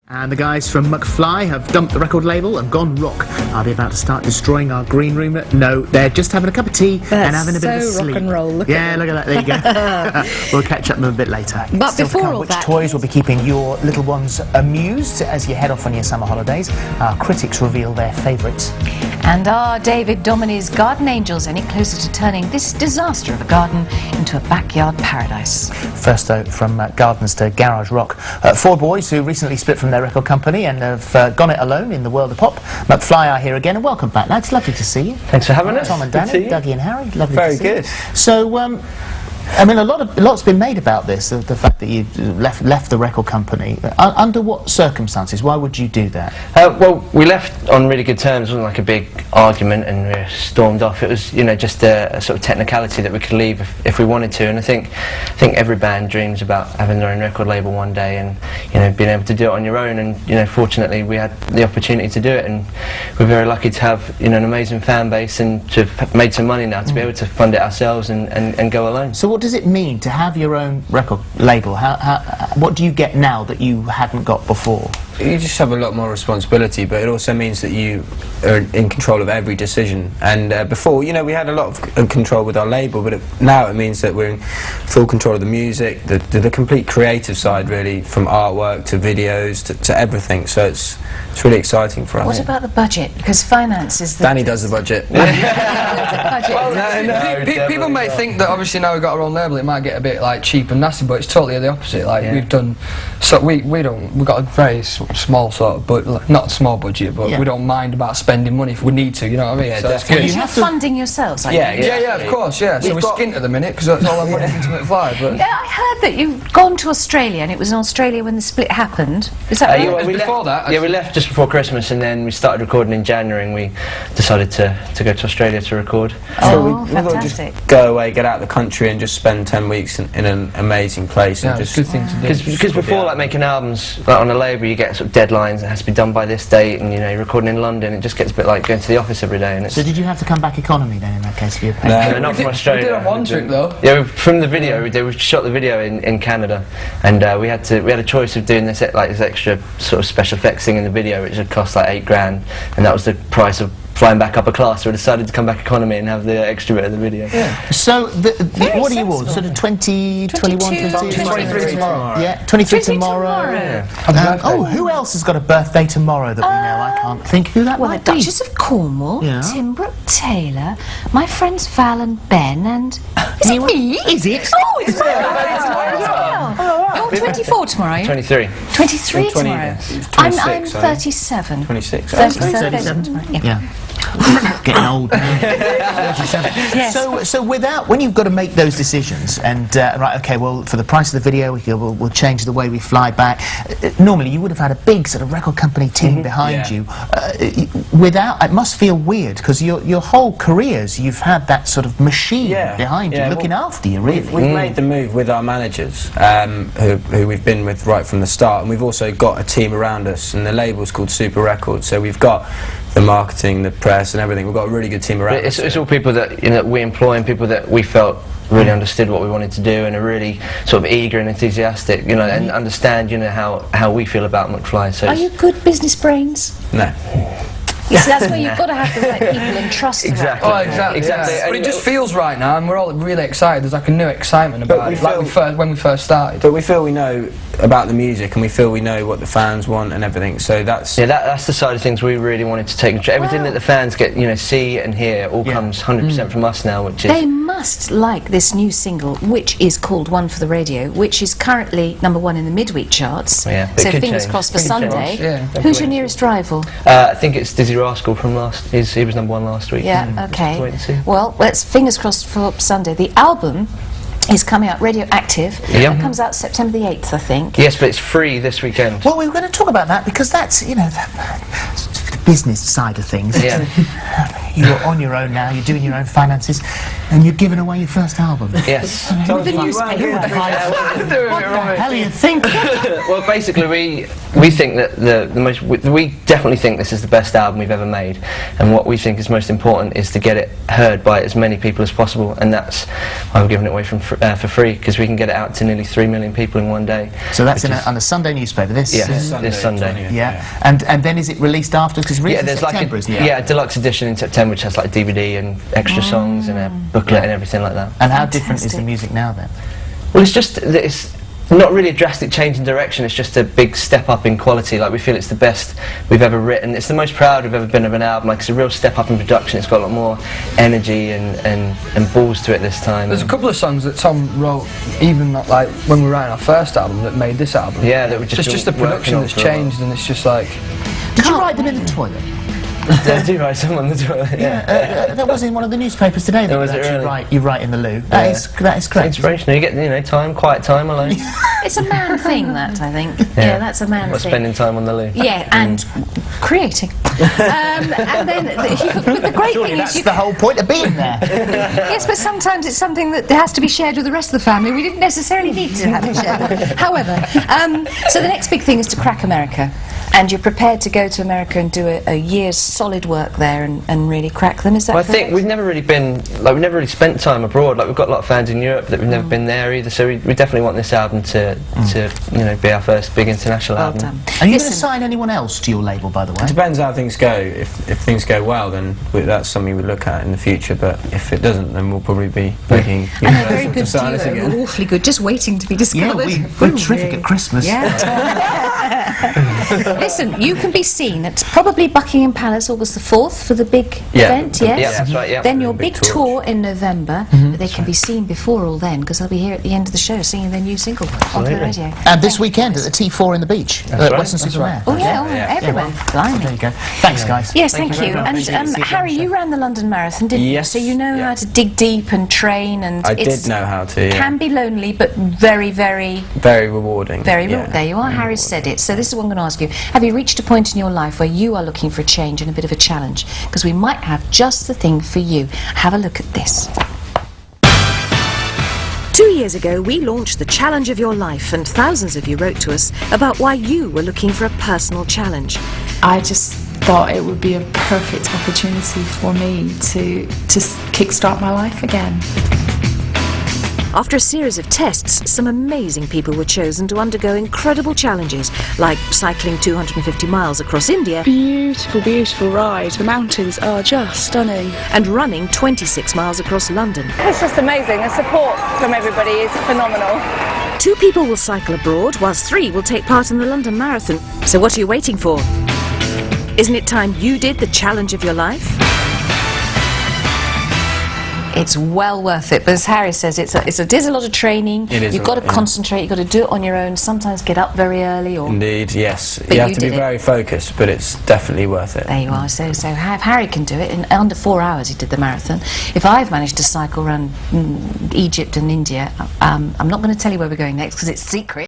And the guys from Mcfly have dumped the record label and gone rock. Are they about to start destroying our green room? No, they're just having a cup of tea and having a bit of a sleep. Rock and roll. Look at that. There you go. We'll catch up with them a bit later. But Still before all which that, toys will be keeping your little ones amused as you head off on your summer holidays? Our critics reveal their favourites. And are David Dominy's garden angels any closer to turning this disaster of a garden into a backyard paradise? First, though, from gardens to garage rock. Four boys who recently split from their record company and have gone it alone in the world of pop. Mcfly are here again, and welcome back, lads. Lovely to see you. Thanks for having us. Tom and Danny, Dougie and Harry. Lovely Very to see good. you. So, I mean, a lot's been made about this, the fact that you left the record company. Under what circumstances? Why would you do that? Well, we left on really good terms. It wasn't like a big argument and we stormed off. It was, just a sort of technicality that we could leave if we wanted to. And I think every band dreams about having their own record label one day and being able to do it on your own. And fortunately, we had the opportunity to do it, and we're very lucky to have an amazing fan base and to have made some money now to be able to fund it ourselves and go alone. So what does it mean to have your own record label? What do you get now that you hadn't got before? You just have a lot more responsibility, but it also means that you are in control of every decision. And before, we had a lot of control with our label, but now it means that we're in full control of the music, the complete creative side, really, from artwork to videos to everything. So it's really exciting for us. What about the budget? Because finance is the... Danny does the budget. People may think that obviously now we've got our own label, it might get a bit cheap and nasty, but it's totally the opposite. We've done, so we've got a very small sort of, but not a small budget, but we don't mind about spending money if we need to. You know what I mean? Yeah, so definitely. You're funding yourselves, are you? Yeah, of course, yeah. So we're skint at the minute because that's all I'm putting into Mcfly. But yeah, I heard that you've gone to Australia, and it was in Australia when the split happened. Is that right? Before that? Yeah, we left just before Christmas, and then we started recording in January, and we decided to go to Australia to record. Oh, we thought fantastic. just go away, get out of the country and just spend 10 weeks in an amazing place. Yeah, and it's just a good thing to do. Because before, making albums on a label, you get sort of deadlines. It has to be done by this date, and you're recording in London. It just gets a bit like going to the office every day. And So did you have to come back economy then in that case for your pay? No, not from Australia. We did on one trip though. Yeah, from the video we shot the video in Canada, and we had a choice of doing this extra sort of special effects thing in the video, which would cost like $8,000, and that was the price of flying back upper class. So we decided to come back economy and have the extra bit of the video. Yeah. So what are you all? Sort of 20, 21, 22? 23 tomorrow. Yeah, 23 tomorrow. Yeah. Who else has got a birthday tomorrow that we know? I can't think who that Well, might the be. Duchess of Cornwall, Yeah. Timbrook Taylor, my friends Val and Ben, and... Is it me? Is it? Oh, it's my birthday tomorrow as well. You're 24 tomorrow, are you? 23. 23 20, tomorrow. I'm I'm 37. 26. 37 tomorrow. Yeah. Getting old now. Yes. So when you've got to make those decisions and right, okay, well, for the price of the video we'll change the way we fly back. Normally you would have had a big sort of record company team behind you. It must feel weird because your whole careers you've had that sort of machine behind you looking after you. Really, we've made the move with our managers, who we've been with right from the start, and we've also got a team around us, and the label's called Super Records. So we've got the marketing, the press, and everything. We've got a really good team around us. It's all people that we employ and people that we felt really understood what we wanted to do and are really sort of eager and enthusiastic, and understand how we feel about Mcfly. So Are you good business brains? No. Yes, that's where you've got to have the right people and trust them. Exactly. Oh, exactly. Yeah. But it just feels right now, and we're all really excited. There's like a new excitement about it, when we first started. But we feel we know about the music, and we feel we know what the fans want and everything. So that's that's the side of things we really wanted to take control. Everything that the fans get, see and hear, all comes 100% from us now, which is. They must like this new single, which is called One for the Radio, which is currently #1 in the midweek charts. Yeah, so fingers crossed for Sunday. Yeah, who's your nearest rival? I think it's Dizzy Rascal from last. He was #1 last week. Yeah, okay. Wait and see. Well, let's fingers crossed for Sunday. The album is coming out, Radioactive. Yep. It comes out September the 8th, I think. Yes, but it's free this weekend. Well, we were going to talk about that because that's the business side of things. Yeah. you're on your own now, you're doing your own finances, and you're giving away your first album. Yes. What the hell are you thinking? Well, basically, we think that we definitely think this is the best album we've ever made, and what we think is most important is to get it heard by as many people as possible, and that's why we're giving it away for free, because we can get it out to nearly 3 million people in one day. So that's on a Sunday newspaper. This Sunday. Yeah. And then is it released after? Because there's September, isn't it? a deluxe edition in September, which has like DVD and extra songs and a booklet and everything like that. And how different is the music now then? Well, it's not really a drastic change in direction, it's just a big step up in quality. Like, we feel it's the best we've ever written. It's the most proud we've ever been of an album. Like, it's a real step up in production. It's got a lot more energy and balls to it this time. There's a couple of songs that Tom wrote, even not like when we were writing our first album, that made this album. Yeah, that were just the production that's changed, and it's just like... Did you write them in the toilet? I do write some on the toilet. That was in one of the newspapers today. That was it really? You write in the loo. That is correct. Inspirational. You get quiet time alone. It's a man thing, that, I think. Yeah, that's a man thing. Spending time on the loo. Yeah, and creating. And then the great thing that's is the whole point of being there. Yes, but sometimes it's something that has to be shared with the rest of the family. We didn't necessarily need to have it shared. However, so the next big thing is to crack America. And you're prepared to go to America and do a year's solid work there and really crack them, is that correct? I think we've never really spent time abroad. Like, we've got a lot of fans in Europe that we've never been there either, so we definitely want this album to be our first big international album. Done. Are you going to sign anyone else to your label, by the way? It depends how things go. If things go well, then that's something we look at in the future, but if it doesn't, then we'll probably be begging very to good sign us duo, again. awfully good, just waiting to be discovered. Yeah, we're terrific at Christmas. Yeah. Listen, you can be seen at probably Buckingham Palace August the 4th for the big event, yes? Yeah, that's right, yeah. Then your big tour in November, but they can be seen before all then, because they'll be here at the end of the show singing their new single on the radio. And this weekend at the T4 in the Beach, at Western-super-Mare. Oh yeah, everywhere. Blimey. There you go. Thanks, guys. Yes, thank you. And Harry, you ran the London Marathon, didn't you? Yes. So you know how to dig deep and train, and I did know how to, can be lonely, but very, very... Very rewarding. There you are, Harry said it. So this is what I'm going to ask you. Have you reached a point in your life where you are looking for a change and a bit of a challenge? Because we might have just the thing for you. Have a look at this. 2 years ago, we launched the Challenge of Your Life, and thousands of you wrote to us about why you were looking for a personal challenge. I just thought it would be a perfect opportunity for me to kickstart my life again. After a series of tests, some amazing people were chosen to undergo incredible challenges, like cycling 250 miles across India. Beautiful, beautiful ride. The mountains are just stunning. And running 26 miles across London. It's just amazing. The support from everybody is phenomenal. 2 people will cycle abroad, whilst 3 will take part in the London Marathon. So what are you waiting for? Isn't it time you did the challenge of your life? It's well worth it, but as Harry says, it is a lot of training. It is. You've got to concentrate, you've got to do it on your own, sometimes get up very early. Indeed, yes. But you have to be very focused, but it's definitely worth it. There you are. So if Harry can do it, in under 4 hours he did the marathon. If I've managed to cycle around Egypt and India, I'm not going to tell you where we're going next because it's secret.